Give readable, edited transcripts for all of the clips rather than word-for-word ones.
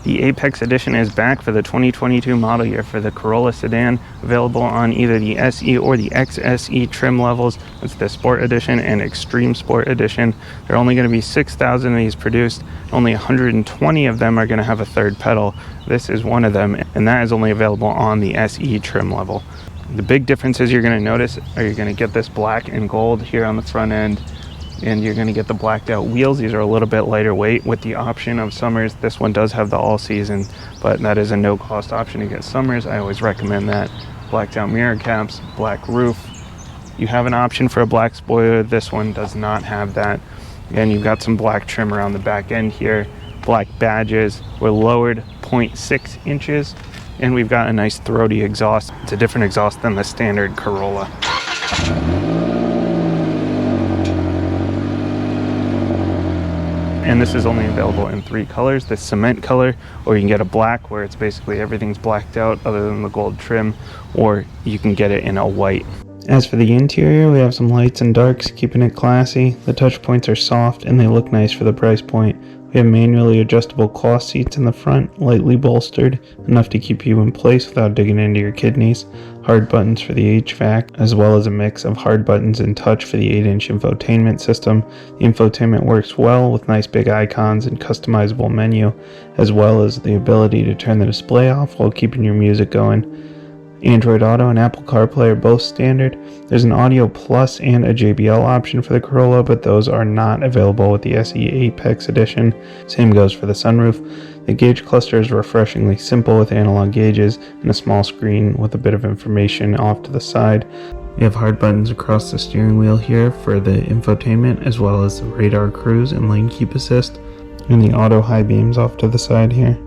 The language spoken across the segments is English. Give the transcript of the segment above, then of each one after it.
The Apex Edition is back for the 2022 model year for the Corolla Sedan, available on either the SE or the XSE trim levels. It's the Sport Edition and Extreme Sport Edition. There are only going to be 6,000 of these produced. Only 120 of them are going to have a third pedal. This is one of them, and that is only available on the SE trim level. The big differences you're going to notice are you're going to get this black and gold here on the front end, and you're going to get the blacked out wheels. These are a little bit lighter weight with the option of Summers. This one does have the all season, but that is a no cost option to get Summers. I always recommend that. Blacked out mirror caps, black roof. You have an option for a black spoiler. This one does not have that. And you've got some black trim around the back end here. Black badges. We're lowered 0.6 inches, and we've got a nice throaty exhaust. It's a different exhaust than the standard Corolla. And this is only available in 3 colors, the cement color, or you can get a black where it's basically everything's blacked out other than the gold trim, or you can get it in a white. As for the interior, we have some lights and darks, keeping it classy. The touch points are soft and they look nice for the price point. We have manually adjustable cloth seats in the front, lightly bolstered, enough to keep you in place without digging into your kidneys. Hard buttons for the HVAC, as well as a mix of hard buttons and touch for the 8-inch infotainment system. The infotainment works well with nice big icons and customizable menu, as well as the ability to turn the display off while keeping your music going. Android Auto and Apple CarPlay are both standard. There's an Audio Plus and a JBL option for the Corolla, but those are not available with the SE Apex Edition. Same goes for the sunroof. The gauge cluster is refreshingly simple with analog gauges and a small screen with a bit of information off to the side. We have hard buttons across the steering wheel here for the infotainment, as well as the radar cruise and lane keep assist, and the auto high beams off to the side here.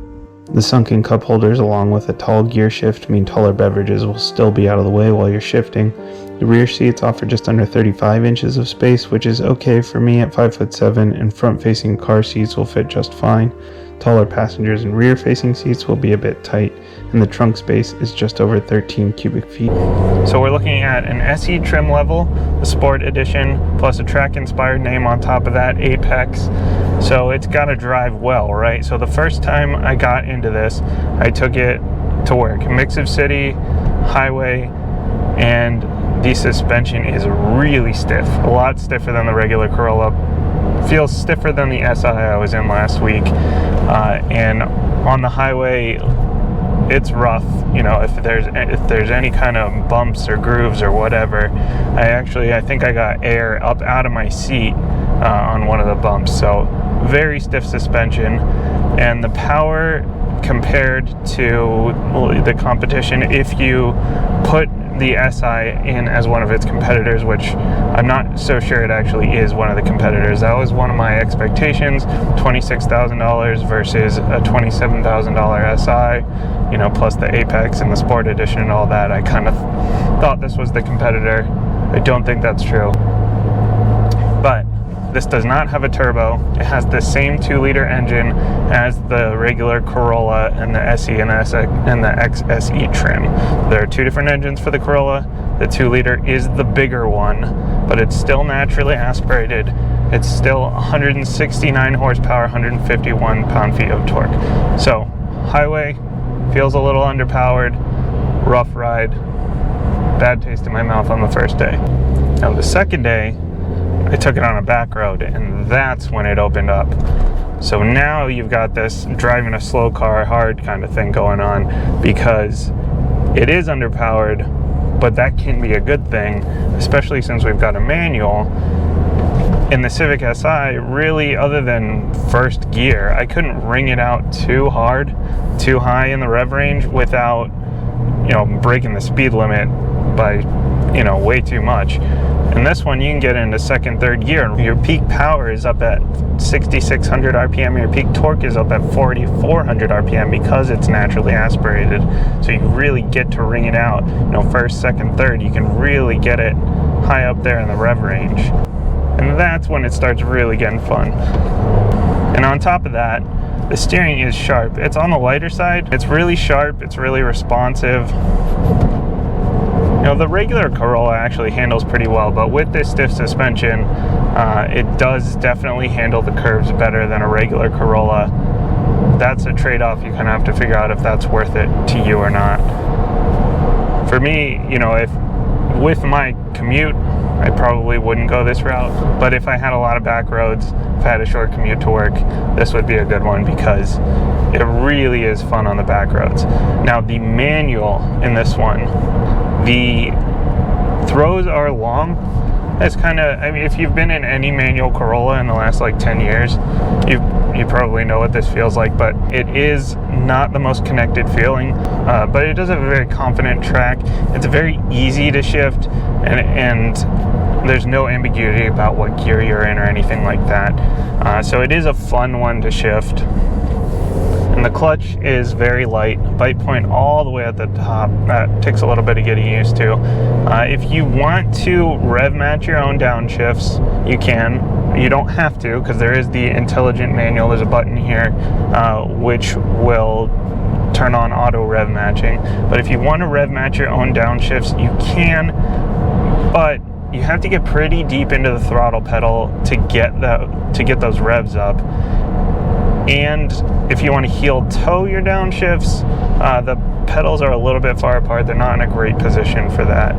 The sunken cup holders, along with a tall gear shift, mean taller beverages will still be out of the way while you're shifting. The rear seats offer just under 35 inches of space, which is okay for me at 5'7", and front-facing car seats will fit just fine. Taller passengers and rear-facing seats will be a bit tight, and the trunk space is just over 13 cubic feet. So we're looking at an SE trim level, the Sport Edition, plus a track-inspired name on top of that, Apex. So it's got to drive well, right? So the first time I got into this, I took it to work. Mix of city, highway, and the suspension is really stiff. A lot stiffer than the regular Corolla. Feels stiffer than the SI I was in last week. And on the highway, it's rough. You know, if there's any kind of bumps or grooves or whatever, I think I got air up out of my seat on one of the bumps. So very stiff suspension, and the power compared to the competition, if you put the SI in as one of its competitors, which I'm not so sure it actually is one of the competitors. That was one of my expectations, $26,000 versus a $27,000 SI, you know, plus the Apex and the Sport Edition and all that. I kind of thought this was the competitor. I don't think that's true. But this does not have a turbo. It has the same 2-liter engine as the regular Corolla and the SE and the XSE trim. There are 2 different engines for the Corolla. The 2-liter is the bigger one, but it's still naturally aspirated. It's still 169 horsepower, 151 pound-feet of torque. So, highway feels a little underpowered, rough ride, bad taste in my mouth on the first day. Now, the second day, I took it on a back road, and that's when it opened up. So now you've got this driving a slow car hard kind of thing going on, because it is underpowered, but that can be a good thing, especially since we've got a manual. In the Civic SI, really, other than first gear, I couldn't wring it out too hard, too high in the rev range without, you know, breaking the speed limit by, you know, way too much. And this one, you can get into second, third gear, and your peak power is up at 6,600 RPM. Your peak torque is up at 4,400 RPM because it's naturally aspirated. So you really get to wring it out. You know, first, second, third, you can really get it high up there in the rev range. And that's when it starts really getting fun. And on top of that, the steering is sharp. It's on the lighter side. It's really sharp. It's really responsive. You know, the regular Corolla actually handles pretty well, but with this stiff suspension, it does definitely handle the curves better than a regular Corolla. that's a trade-off. You kind of have to figure out if that's worth it to you or not. For me, you know, if with my commute, I probably wouldn't go this route, but if I had a lot of back roads, if I had a short commute to work, this would be a good one because it really is fun on the back roads. Now, the manual in this one, the throws are long. It's kind of, I mean, if you've been in any manual Corolla in the last like 10 years, you probably know what this feels like, but it is not the most connected feeling, but it does have a very confident track. It's very easy to shift, and there's no ambiguity about what gear you're in or anything like that. So it is a fun one to shift. And the clutch is very light, bite point all the way at the top. That takes a little bit of getting used to. If you want to rev match your own downshifts, you can. You don't have to, because there is the intelligent manual. There's a button here which will turn on auto rev matching. But if you want to rev match your own downshifts, you can, but you have to get pretty deep into the throttle pedal to get those revs up. And if you want to heel toe your downshifts, the pedals are a little bit far apart. They're not in a great position for that.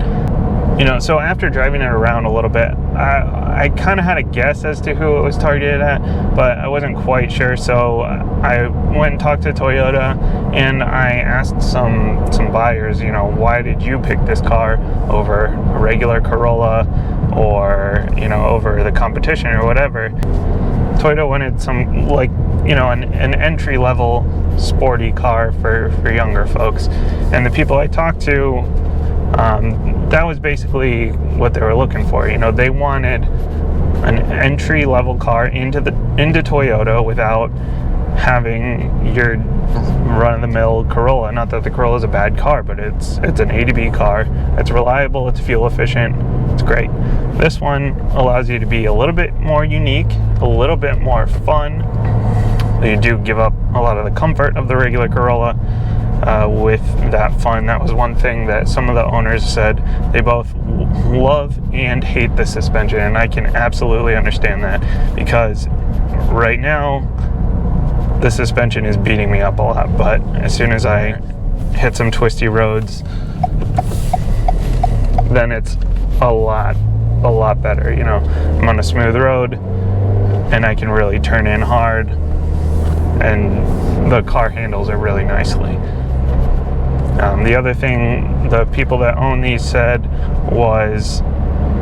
You know, so after driving it around a little bit, I kind of had a guess as to who it was targeted at, but I wasn't quite sure. So I went and talked to Toyota, and I asked some buyers, you know, why did you pick this car over a regular Corolla, or, you know, over the competition or whatever. Toyota wanted some, like, you know, an entry-level sporty car for younger folks. And the people I talked to, that was basically what they were looking for. You know, they wanted an entry-level car into Toyota without having your run-of-the-mill Corolla. Not that the Corolla is a bad car, but it's an A to B car. It's reliable, it's fuel efficient, it's great. This one allows you to be a little bit more unique, a little bit more fun. You do give up a lot of the comfort of the regular Corolla with that fun. That was one thing that some of the owners said they both love and hate the suspension, and I can absolutely understand that, because right now the suspension is beating me up a lot, but as soon as I hit some twisty roads, then it's a lot better. You know, I'm on a smooth road and I can really turn in hard, and the car handles it really nicely. The other thing the people that own these said was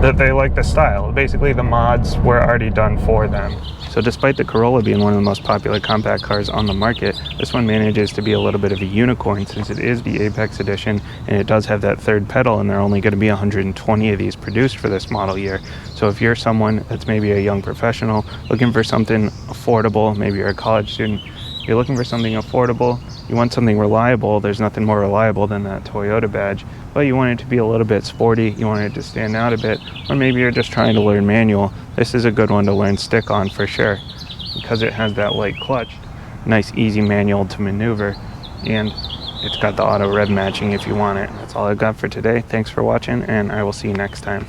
that they like the style. Basically, the mods were already done for them. So despite the Corolla being one of the most popular compact cars on the market, this one manages to be a little bit of a unicorn, since it is the Apex edition and it does have that third pedal, and there are only going to be 120 of these produced for this model year. So if you're someone that's maybe a young professional looking for something affordable, maybe you're a college student, you're looking for something affordable, you want something reliable, there's nothing more reliable than that Toyota badge, but you want it to be a little bit sporty, you want it to stand out a bit, or maybe you're just trying to learn manual, this is a good one to learn stick on for sure, because it has that light clutch, nice easy manual to maneuver, and it's got the auto rev matching if you want it. That's all I've got for today. Thanks for watching, and I will see you next time.